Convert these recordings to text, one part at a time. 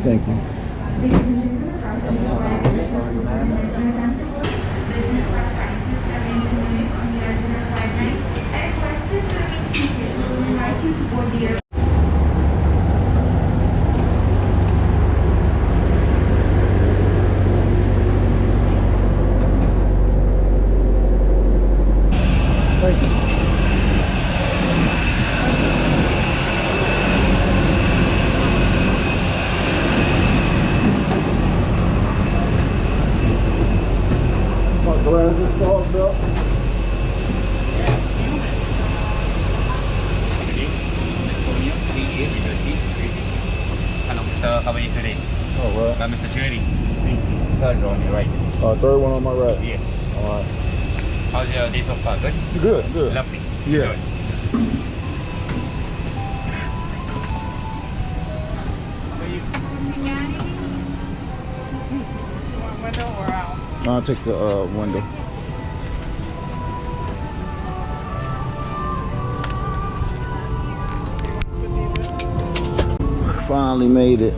Thank you. Business class passengers remain in Munich on the 059. I requested to remain seated. We will invite you to board the airplane. Thank you. My glasses fogged up. Hello, Mr. How are you today? All right. Mr. Jerry. Third on your right. Third one on my right. Yes. All right. How's your day so far? Good? Good, good. Lovely. Yes. Good. How are you? Window or out? I'll take the window. Finally made it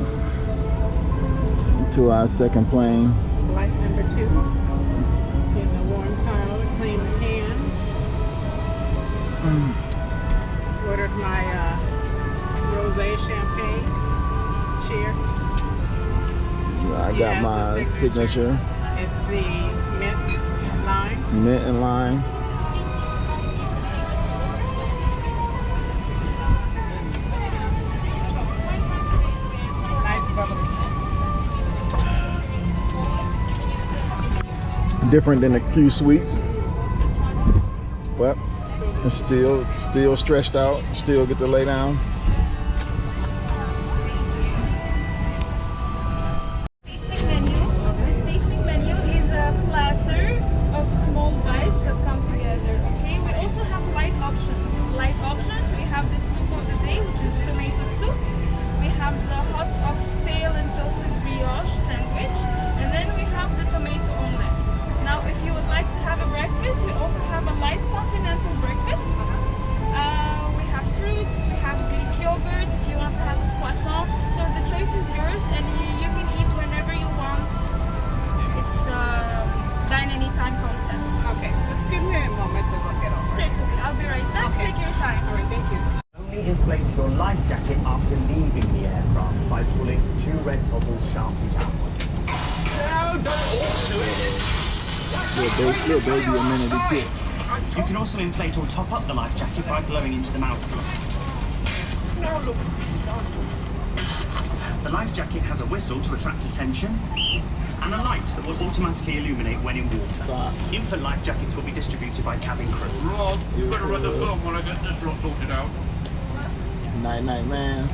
to our second plane. Flight number 2. Getting a warm towel to clean the hands. Ordered my rosé champagne. Cheers. I got my signature. It's the mint lime. Mint and lime. Nice bubbly. Different than the Q Suites. But it's still stretched out. Still get to lay down. Inflate your life jacket after leaving the aircraft by pulling 2 red toggles sharply downwards. No, don't walk to it. Little baby amenity kit. You can also inflate or top up the life jacket by blowing into the mouthpiece. Now look. The life jacket has a whistle to attract attention and a light that will automatically illuminate when in water. Infant life jackets will be distributed by cabin crew. Rod, you better run the film when I get this lot sorted out. Night, mans.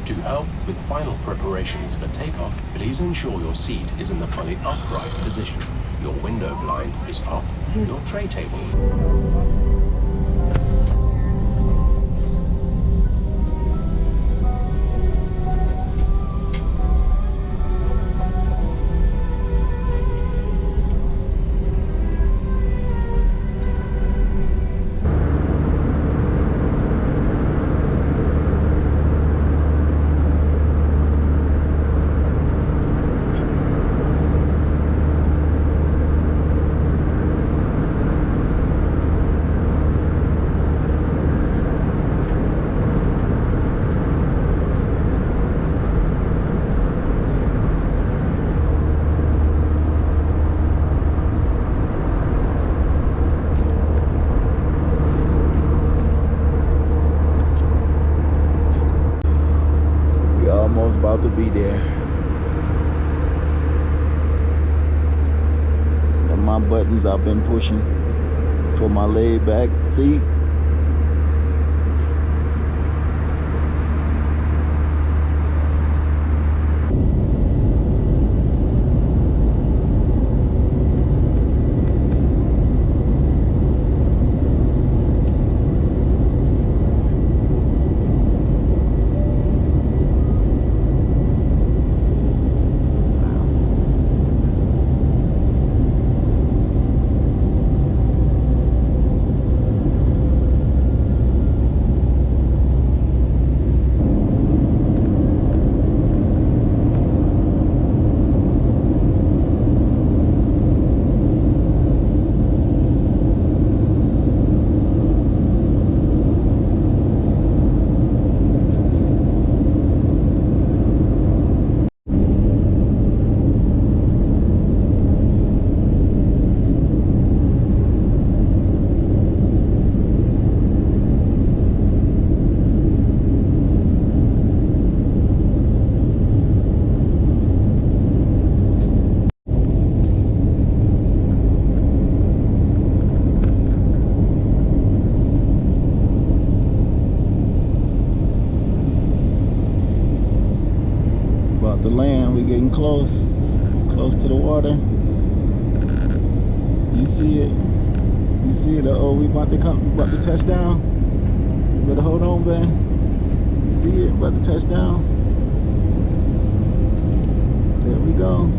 To help with final preparations for takeoff, please ensure your seat is in the fully upright position. Your window blind is up. Your tray table. About to be there. And my buttons I've been pushing for my laid back seat. the land. We're getting close to the water. You see it. You see it. Oh, we about to touch down. You better hold on, man. You see it. About to touch down. There we go.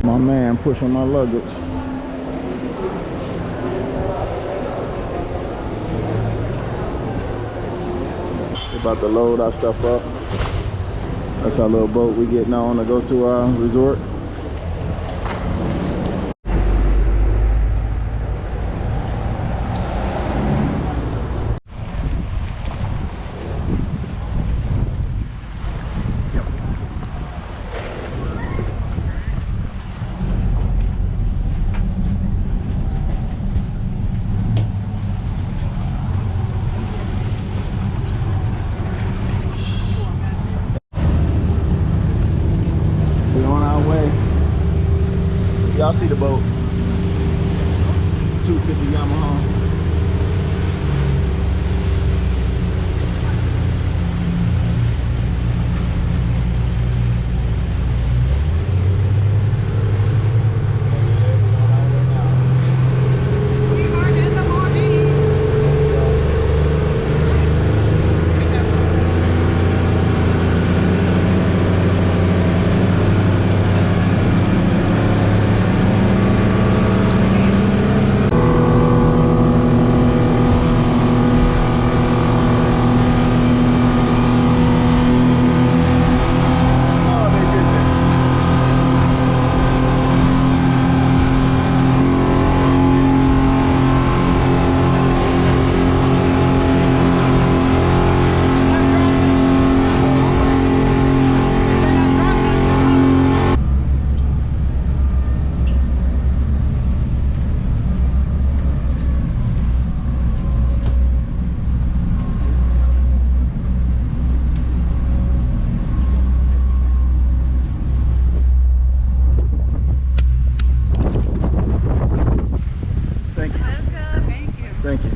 My man pushing my luggage. We're about to load our stuff up. That's our little boat we getting on to go to our resort. Y'all see the boat? 250 Yamaha. Thank you.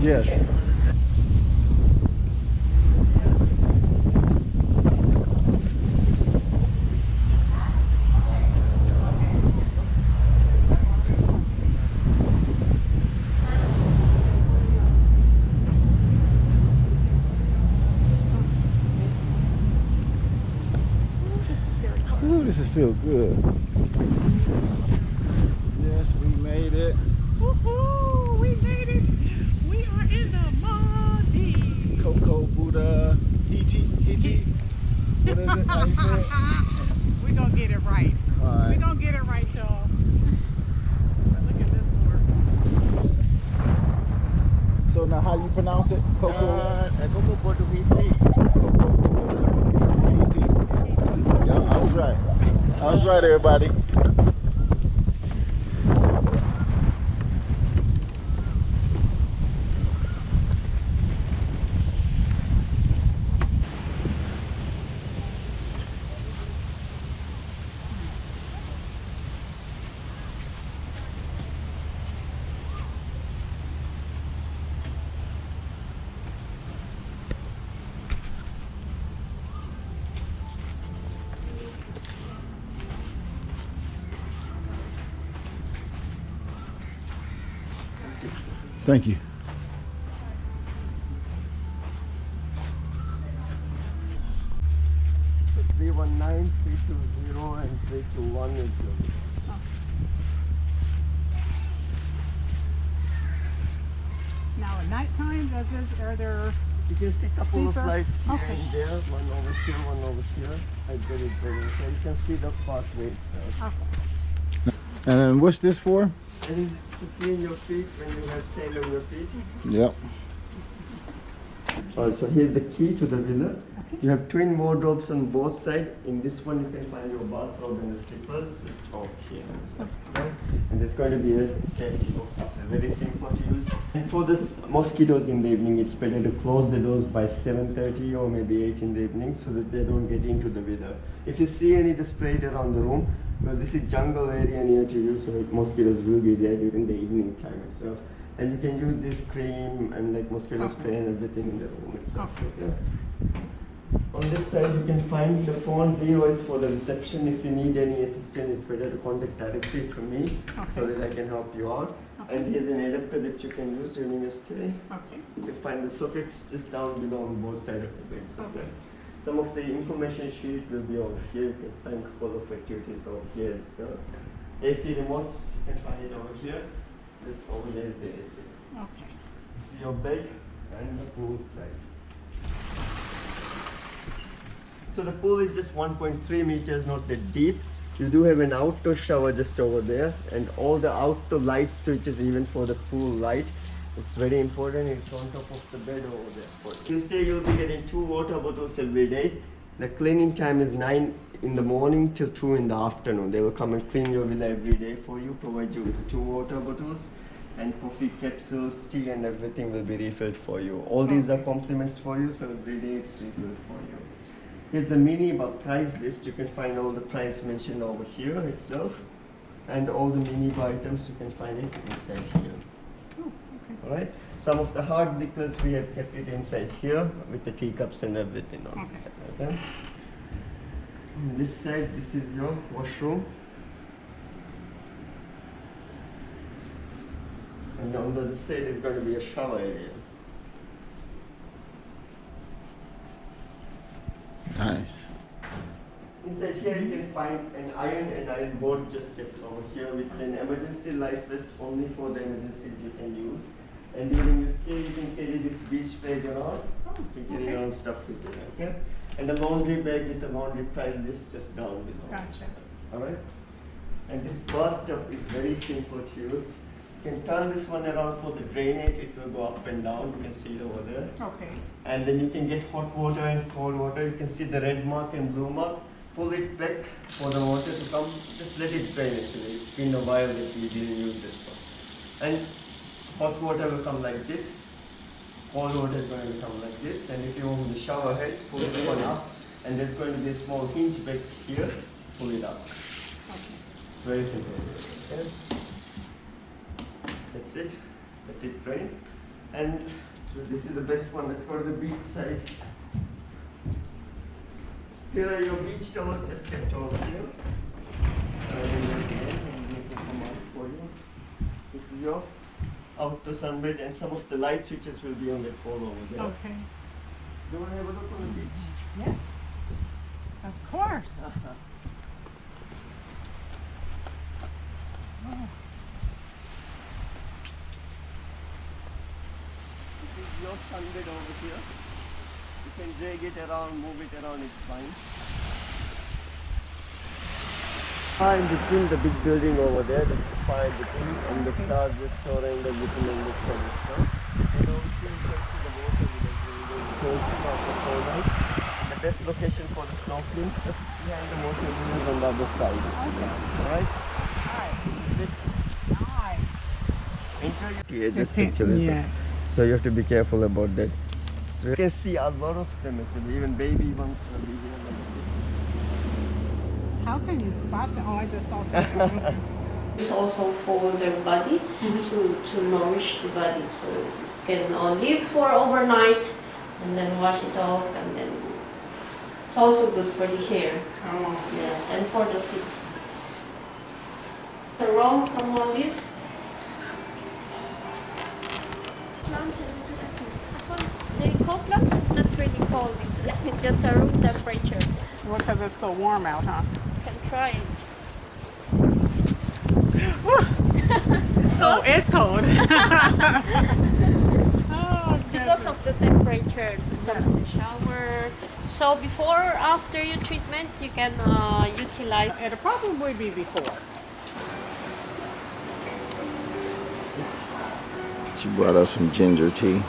Yes. Ooh, this is feel good. Yes, we made it. Woohoo! We made it. We are in the Maldives. Coco Buddha, E.T. What is it? How you say it? We're going to get it right. All right. We're going to get it right, y'all. Look at this board. So now how you pronounce it? Coco? Coco Buddha Coco E.T. Yeah, I was right. I was right, everybody. Thank you. So 319, 320, and 321 is your. Now at nighttime, are there... You can see a couple of These are- lights here okay. and there, one over here, one over here. I did it better, so you can see the pathway itself. Okay. And then what's this for? It is to clean your feet when you have sand on your feet. Yep. Alright, so here's the key to the villa. You have twin wardrobes on both sides. In this one, you can find your bathrobe and the slippers just over here. Right? And there's going to be a safety box. It's very simple to use. And for the mosquitoes in the evening, it's better to close the doors by 7:30 or maybe 8 in the evening so that they don't get into the villa. If you see any sprayed around the room, well, this is jungle area near to you, so mosquitoes will be there during the evening time itself. And you can use this cream and like mosquito spray and everything in the room itself. Okay. On this side you can find the phone. 0 is for the reception. If you need any assistance, it's better to contact directly to me so that I can help you out. And here's an adapter that you can use during your stay. You can find the sockets just down below on both sides of the bed. Some of the information sheet will be over here. You can find a couple of activities over here. So AC remotes, you can find it over here. Just over there is the AC. This is your bed and the pool side. So the pool is just 1.3 meters, not that deep. You do have an outdoor shower just over there, and all the outdoor light switches, even for the pool light. It's very important. It's on top of the bed over there. You stay, you'll be getting 2 water bottles every day. The cleaning time is 9 in the morning till 2 in the afternoon. They will come and clean your villa every day for you, provide you with 2 water bottles, and coffee capsules, tea and everything will be refilled for you. All these are compliments for you, so every day it's refilled for you. Here's the mini price list. You can find all the price mentioned over here itself, and all the mini items you can find it inside here. Alright, some of the hard liquors we have kept it inside here with the teacups and everything on this side. Okay. On this side, this is your washroom. And on the other side is going to be a shower area. Nice. Inside here you can find an iron board just kept over here with an emergency life vest only for the emergencies you can use. And during your stay you can carry this beach bag around. You can carry your own stuff with you, okay? And a laundry bag with the laundry price list just down below. Gotcha. Alright? And this bathtub is very simple to use. You can turn this one around for the drainage, it will go up and down, you can see it over there. Okay. And then you can get hot water and cold water. You can see the red mark and blue mark. Pull it back for the water to come, just let it drain actually. It's been a while that we didn't use this one. And hot water will come like this, cold water is going to come like this. And if you want the shower head, pull this one up, and there's going to be a small hinge back here, pull it up. Very simple. Okay. That's it. Let it drain. And so this is the best one. Let's go to the beach side. Here are your beach towels just kept over here. Come out for you. This is your outdoor sunbed, and some of the light switches will be on the pole over there. Okay. Do you want to have a look on the beach? Yes. Of course. This is your sunbed over here. You can drag it around, move it around, it's fine. In between the big building over there, that's the spa in between, and the Stars restaurant, the vitamin and stuff. And over here you can see the water village for night. The best location for the snorkeling, just behind the water village on the other side. Alright? This is it. Nice. Enjoy your cages actually. Yes. So you have to be careful about that. So you can see a lot of them actually, even baby ones will be here like How can you spot them? Oh, I just saw something. It's also for their body to nourish the body, so you can leave for overnight and then wash it off, and then it's also good for the hair. Oh, Yes, and for the feet. The room from Maldives. The cold plants is not really cold, it's like just a room temperature. well, because it's so warm out, huh? You can try it. Oh, it's cold. Oh, Because of the temperature, some of the shower. So before, after your treatment, you can utilize. It'll probably be before. She brought us some ginger tea.